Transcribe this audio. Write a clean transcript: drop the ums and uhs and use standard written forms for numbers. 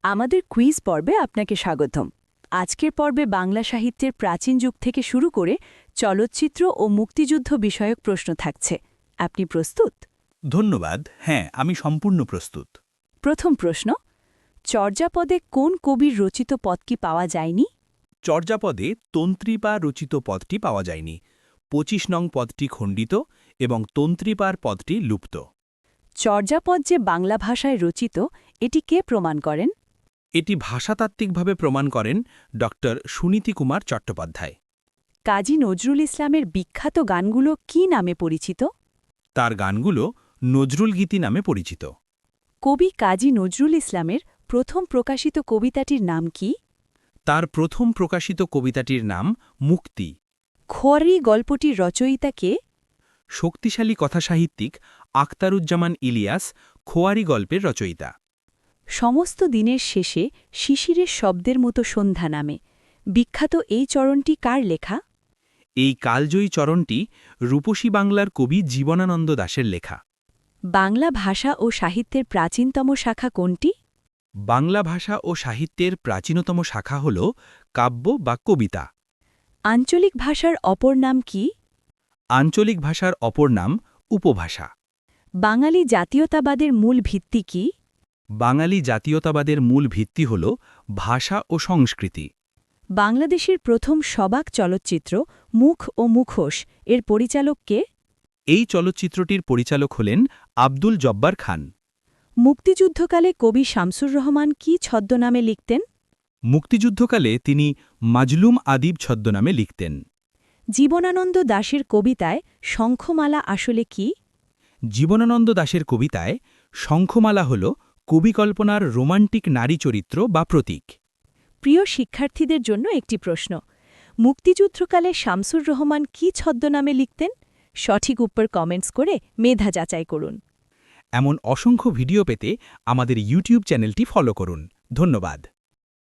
আমাদের কুইজ পর্বে আপনাকে স্বাগতম। আজকের পর্বে বাংলা সাহিত্যের প্রাচীন যুগ থেকে শুরু করে চলচ্চিত্র ও মুক্তিযুদ্ধ বিষয়ক প্রশ্ন থাকছে। আপনি প্রস্তুত? ধন্যবাদ। হ্যাঁ, আমি সম্পূর্ণ প্রস্তুত। প্রথম প্রশ্ন, চর্যাপদে কোন কবির রচিত পদটি পাওয়া যায়নি? চর্যাপদে তন্ত্রীপা রচিত পদটি পাওয়া যায়নি। ২৫ নং পদটি খণ্ডিত এবং তন্ত্রীপার পদটি লুপ্ত। চর্যাপদ যে বাংলা ভাষায় রচিত, এটি কে প্রমাণ করেন? এটি ভাষাতাত্ত্বিকভাবে প্রমাণ করেন ড. সুনীতি কুমার চট্টোপাধ্যায়। কাজী নজরুল ইসলামের বিখ্যাত গানগুলো কি নামে পরিচিত? তার গানগুলো নজরুল গীতি নামে পরিচিত। কবি কাজী নজরুল ইসলামের প্রথম প্রকাশিত কবিতাটির নাম কি? তার প্রথম প্রকাশিত কবিতাটির নাম মুক্তি। খোয়ারি গল্পটির রচয়িতা কে? শক্তিশালী কথাসাহিত্যিক আখতারুজ্জামান ইলিয়াস খোয়ারি গল্পের রচয়িতা। সমস্ত দিনের শেষে শিশিরের শব্দের মতো সন্ধ্যা নামে বিখ্যাত এই চরণটি কার লেখা? এই কালজয়ী চরণটি রূপসী বাংলার কবি জীবনানন্দ দাশের লেখা। বাংলা ভাষা ও সাহিত্যের প্রাচীনতম শাখা কোনটি? বাংলা ভাষা ও সাহিত্যের প্রাচীনতম শাখা হল কাব্য বা কবিতা। আঞ্চলিক ভাষার অপর নাম কি? আঞ্চলিক ভাষার অপর নাম উপভাষা। বাঙালি জাতীয়তাবাদের মূল ভিত্তি কি? বাঙালি জাতীয়তাবাদের মূল ভিত্তি হল ভাষা ও সংস্কৃতি। বাংলাদেশের প্রথম সবাক চলচ্চিত্র মুখ ও মুখোশ এর পরিচালক কে? এই চলচ্চিত্রটির পরিচালক হলেন আব্দুল জব্বার খান। মুক্তিযুদ্ধকালে কবি শামসুর রহমান কি ছদ্মনামে লিখতেন? মুক্তিযুদ্ধকালে তিনি মাজলুম আদিব ছদ্মনামে লিখতেন। জীবনানন্দ দাশের কবিতায় শঙ্খমালা আসলে কি? জীবনানন্দ দাশের কবিতায় শঙ্খমালা হল কবিকল্পনার রোমান্টিক নারী চরিত্র বা প্রতীক। প্রিয় শিক্ষার্থীদের জন্য একটি প্রশ্ন, মুক্তিযুদ্ধকালে শামসুর রহমান কি ছদ্মনামে লিখতেন? সঠিক উত্তর কমেন্টস করে মেধা যাচাই করুন। এমন অসংখ্য ভিডিও পেতে আমাদের ইউটিউব চ্যানেলটি ফলো করুন। ধন্যবাদ।